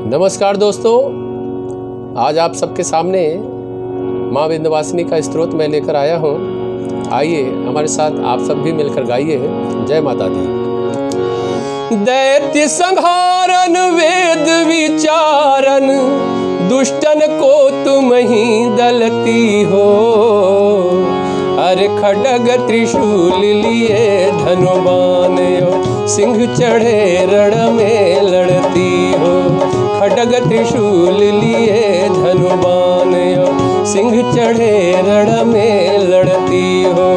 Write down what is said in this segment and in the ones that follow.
नमस्कार दोस्तों, आज आप सबके सामने माँ विंध्यवासिनी का स्तोत्र मैं लेकर आया हूँ। आइए हमारे साथ आप सब भी मिलकर गाइए। जय माता दी। दैत्य संहारन वेद विचारन, दुष्टन को तुम ही दलती हो। अरे खड्ग त्रिशूल लिए धनुबान यो, सिंह चढ़े रण में लड़ती हो। खड्ग त्रिशूल लिए धनुबान यो, सिंह चढ़े रण में लड़ती हो।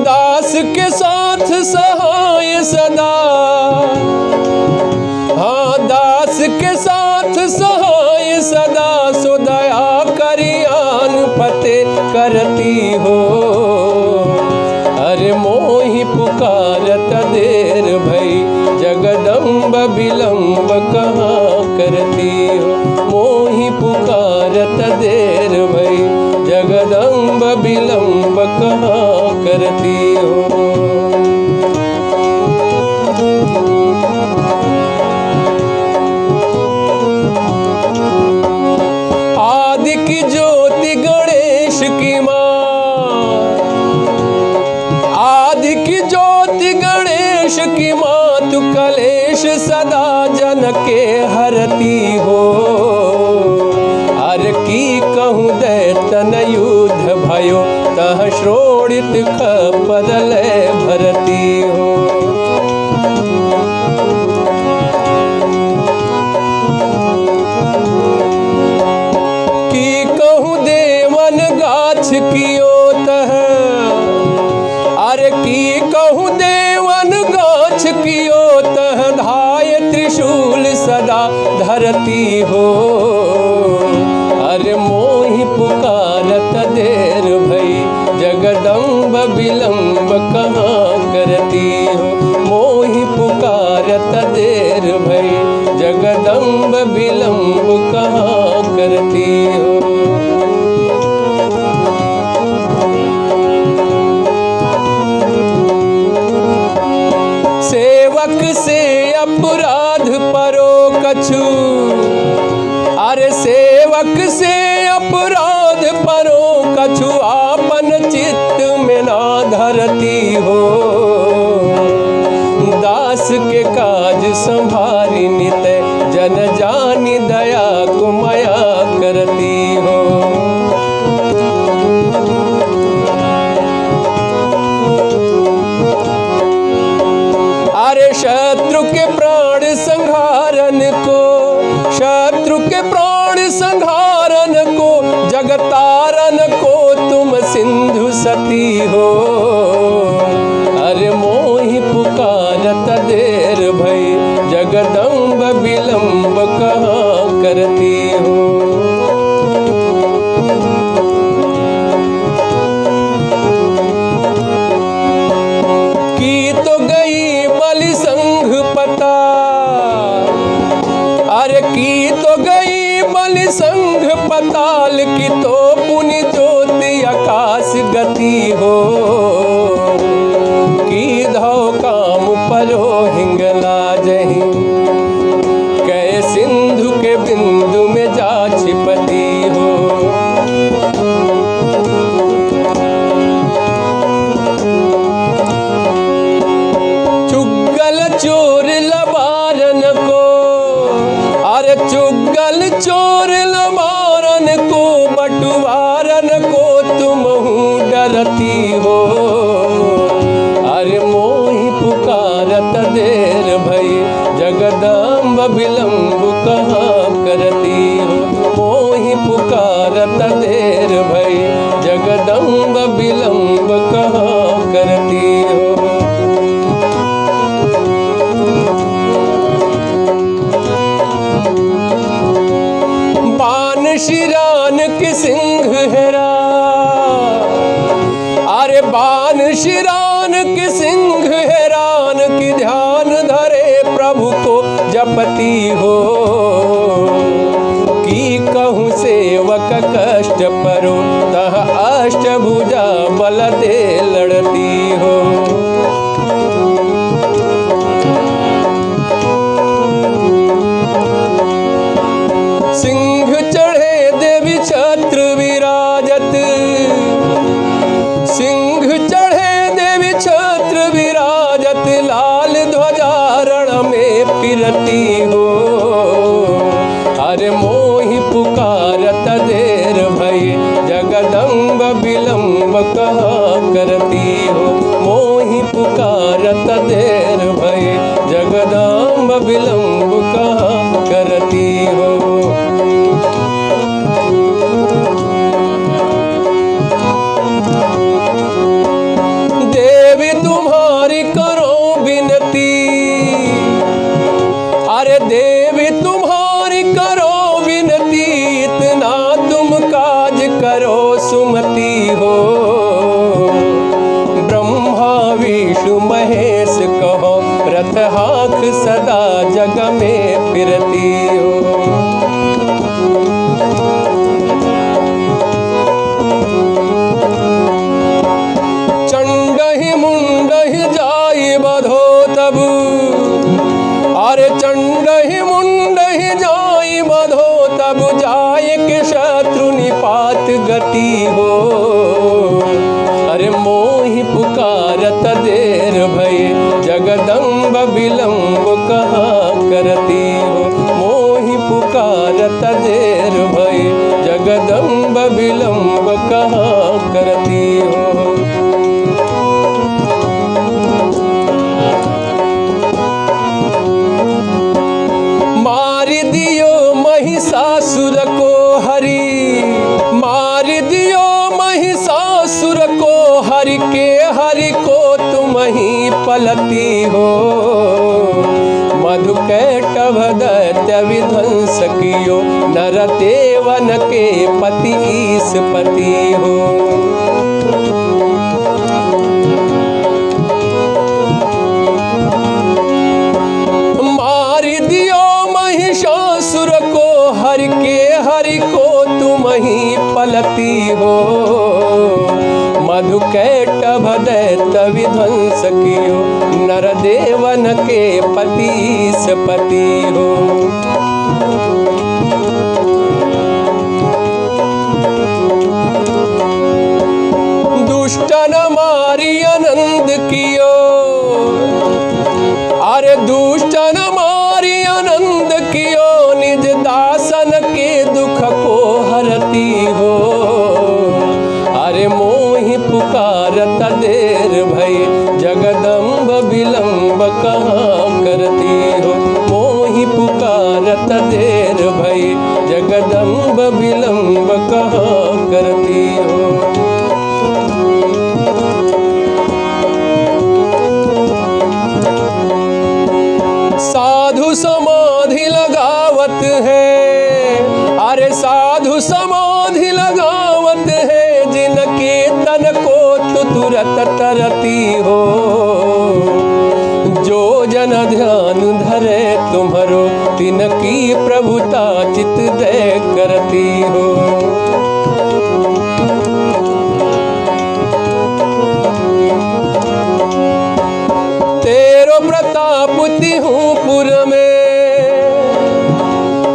दास के साथ सहाय सदा, हाँ दास के साथ सहाय सदा, सो दया करियान फतेह करती हो। अरे मोहि पुकारत देर भई, जगदम्ब विलंब कहाँ करती हो। मोहि पुकारत देर भई, जगदम्ब विलंब कहाँ करती हो। आदि की ज्योति गणेश की माँ, आदि की ज्योति गणेश की माँ, तू कलेश सदा जन के हरती हो। अर की कहूँ दैतन युद्ध भयो, तह श्रोणित खपदल भरती हो। की कहूँ देवन गाछ कियो तह, अरे की कहूँ देवन गाछ कियो तह, धाय त्रिशूल सदा धरती हो। अरे मोहि पुकारत देर भई, जगदम्ब विलंब कहाँ करती हो। मोहि पुकारत देर भई, जगदम्ब विलंब कहाँ करती हो। सेवक से अपराध परो कछु, अरे सेवक से अपराध परो कछु, आपन चित्त में ना धरती हो। दास के काज संभारी नित, जन जानी दया को माया करती हो। अरे शत्रु के प्राण संहारन को, शत्रु के प्राण संहारन को, जगतारन को तुम सिंधु सती हो। अरे मोहि पुकारत देर भई, जगदम्ब विलंब कहाँ करती हो। की तो गई बलि संघ पता, अरे की तो गई बलि संघ पताल, की तो पुनि ज्योति आकाश गति हो। की धौ काम परो हिंगला जही, कै सिंधु के बिंदु में जा छिपती हो। चुगल चोर लबारन को, अरे चुगल चोर लबारन को, बटुवारन को तुम हूँ डरती हो। अरे मोहि पुकारत देर भई, जगदम्ब विलंब कहाँ करती हो। मोहि पुकारत देर भई, जगदम्ब विलंब कहाँ करती हो। बान शिरान की सिंह हेरा, अरे बान शिरान की सिंह हैरान, की ध्यान धरे प्रभु को जपती हो। की कहूँ सेवक कष्ट परो, तह अष्टभुजा बल दे लड़ती हो। छत्र विराजत, सिंह चढ़े देवी छत्र विराजत, लाल ध्वजा रण में फिरती हो। अरे मोहि पुकारत देर भई, जगदम्ब विलम्ब कहाँ करती हो। मोहि पुकारत देर भई, जगदम्ब विलम्ब कहाँ करती हो। देवी तुम्हारी करो विनती, अरे देवी तुम्हारी करो विनती, इतना तुम काज करो सुमति हो। ब्रह्मा विष्णु महेश कहो, रथ हाथ सदा जग में फिरती हो। चंडहि मुंडहि जाई बधो तब, अरे चंडहि मुंडहि जाई बधो तब, जाय के शत्रु निपात गति हो। अरे मोहि पुकारत देर भई, जगदम्ब विलम्ब कहाँ करती हो। मोहि पुकारत देर भई, जगदम्ब विलम्ब कहाँ करती हो। मार दियो महिषासुर को हरि, मार दियो महिषासुर को हरि के, हरि को तुम ही पलती हो। मधुकैटभ दैत्य विध्वंस कियो, नर देवन के पति ईशपति हो। मार दियो महिषासुर को हरि के, हरि को तुम ही पलती हो। मधुकैटभ दैत्य विध्वंस कियो, नर देवन के पति ईशपति हो। दुष्टन मारी आनंद कियो, अरे दुष्टन मारी आनंद कियो, निज दासन के दुख को हरती हो। अरे मोहि पुकारत देर भई, जगदम्ब विलम्ब कहाँ करती हो। मोहि पुकारत देर भई, जगदम्ब विलम्ब कहाँ करती हो। साधु समाधि लगावत है, अरे साधु समाधि लगावत है, जिनके तन को तु तुरत तरती हो। जो जन ध्यान धरे तुम्हारो, तिनकी प्रभुता चित दे करती हो। तेरो प्रताप तिहूं पुर में,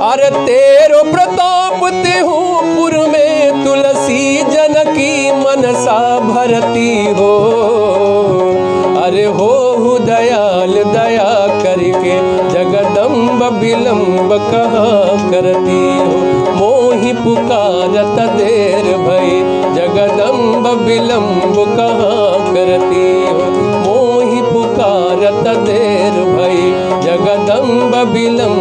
अरे तेरो प्रताप तिहूं पुर में, तुलसी जनकी मनसा भरती हो। अरे हो दयाल दया करके, जगदम्ब विलम्ब कहाँ करती हो। मोहि पुकारत देर भई, जगदम्ब विलम्ब कहाँ करती हो। मोहि पुकारत देर भई, जगदम्ब विलम्ब